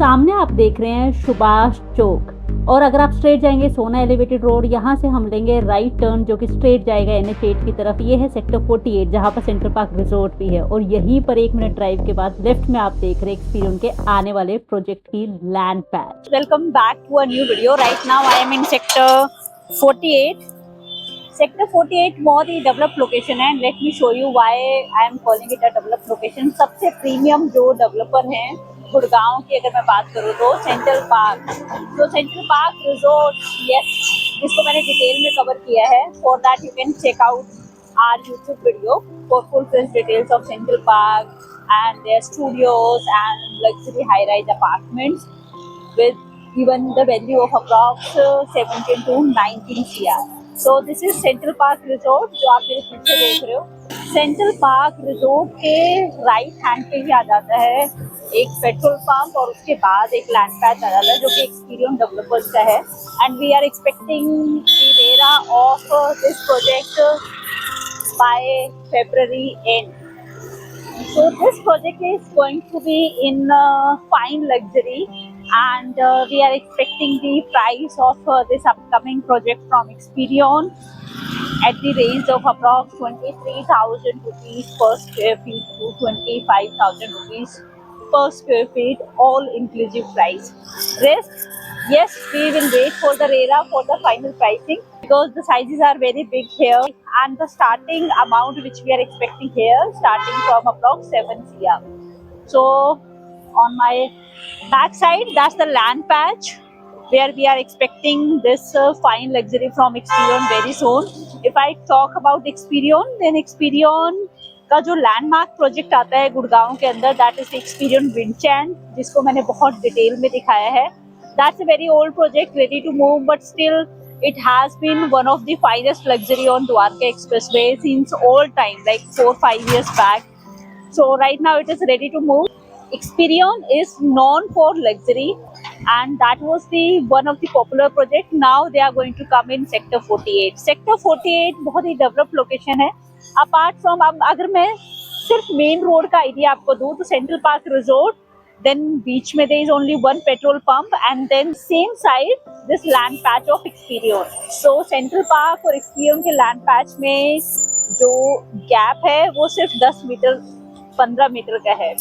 सामने आप देख रहे हैं सुभाष चौक और अगर आप स्ट्रेट जाएंगे सोना एलिवेटेड रोड, यहाँ से हम लेंगे राइट टर्न जो कि स्ट्रेट जाएगा NH8 की तरफ। ये है सेक्टर 48 जहाँ पर सेंट्रल पार्क रिजॉर्ट भी है और यहीं पर 1 मिनट ड्राइव के बाद लेफ्ट में आप देख रहे हैं एक्सपीरियन के आने वाले प्रोजेक्ट की land patch. Welcome back to a new video. Right now I am in sector 48। Sector 48 बहुत ही डेवलप लोकेशन है। Let me show you why I am calling it a develop location. सबसे premium जो developer हैं गुड़गांव की अगर मैं बात करूँ तो सेंट्रल पार्क। तो सेंट्रल पार्क रिजॉर्ट, यस, जिसको मैंने डिटेल में कवर किया है। For that you can check out our YouTube video for full fledged details of Central Park and their studios and luxury high-rise apartments with even the value of approx 17 to 19 CR. So this is Central Park Resort जो आप मेरे पीछे देख रहे हो। Central park resort के right hand पे ही आ जाता है एक पेट्रोल पंप और उसके बाद एक लैंड पैच आ जाता है जो कि एक्सपीरियंस डेवलपर्स का है। And we are expecting the RERA of this project by February end. So this project is going to be in fine luxury and we are expecting the price of this upcoming project from Experion at the range of approx 23,000 rupees per square feet to 25,000 rupees per square feet, all inclusive price. Rest, yes, we will wait for the RERA for the final pricing because the sizes are very big here and the starting amount which we are expecting here starting from approx 7 CR. So on my back side, that's the land patch where we are expecting this fine luxury from Experion very soon. If I talk about Experion, then Experion का जो landmark project आता है गुड़गांव के अंदर, that is Experian विंडचैंड, जिसको मैंने बहुत detail में दिखाया है। That's a very old project, ready to move, but still it has been one of the finest luxury on Dwarka Expressway since old time, like 4-5 years back. So right now it is ready to move. Experion is known for luxury and that was the one of the popular project. Now they are going to come in sector 48. Sector 48 बहुत ही developed location है। Apart from, अब अगर मैं सिर्फ main road का idea आपको दूँ तो सेंट्रल पार्क रिजॉर्ट, then बीच में there is only one petrol pump and then same side this land patch of Experion. So central park और Experion के land patch में जो गैप है वो सिर्फ 10 मीटर 15 मीटर का है।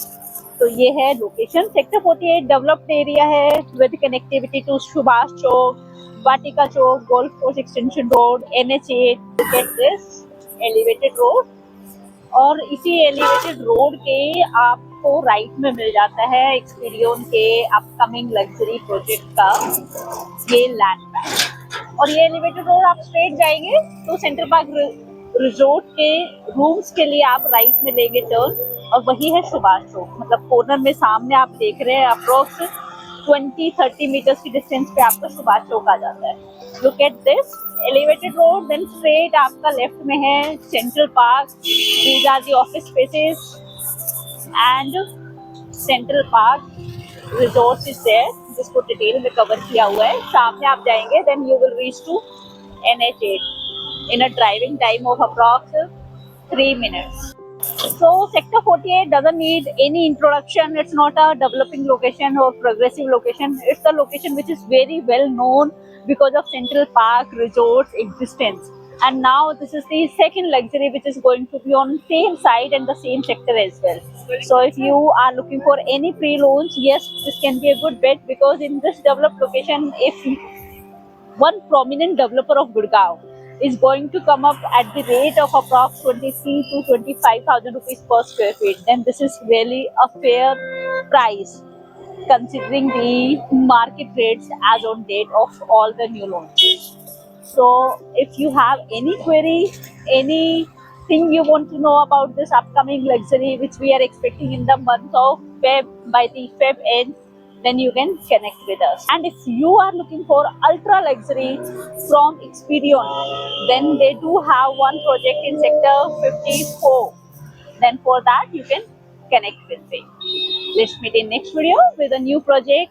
तो ये है लोकेशन। सेक्टर 48 डेवलप्ड एरिया है with connectivity to Subhash Chowk, Vatika Chowk, golf course extension road, NH8, get this elevated road. और इसी एलिवेटेड रोड के आपको राइट में मिल जाता है एक्सपीरियन के अपकमिंग लग्जरी प्रोजेक्ट का ये लैंड पैच। और ये एलिवेटेड रोड आप स्ट्रेट जाएंगे तो सेंट्रल पार्क रिजॉर्ट के रूम्स के लिए आप राइट में लेंगे टर्न और वही है सुभाष चौक। मतलब कॉर्नर में सामने आप देख रहे हैं अप्रोक्स 20-30 मीटर्स की डिस्टेंस पे आपका सुभाष चौक आ जाता है। Look at this elevated road, then straight आपका लेफ्ट में है central park. these are the office spaces and central Park resort is there, जिसको डिटेल में कवर किया हुआ है। सामने आप जाएंगे then you will reach to NH8 in a driving time of approx 3 minutes. So sector 48 doesn't need any introduction. It's not a developing location or progressive location. It's a location which is very well known because of Central Park Resort's existence. And now this is the second luxury which is going to be on same side and the same sector as well. So if you are looking for any pre-launch, yes, this can be a good bet because in this developed location, if one prominent developer of Gurgaon is going to come up at the rate of approx 23 to 25,000 rupees per square feet, then this is really a fair price considering the market rates as on date of all the new launches. So if you have any query, anything you want to know about this upcoming luxury which we are expecting in the month of Feb, by the Feb end, then you can connect with us. And if you are looking for ultra luxury from Experion, then they do have one project in sector 54. Then for that you can connect with me. Let's meet in next video with a new project.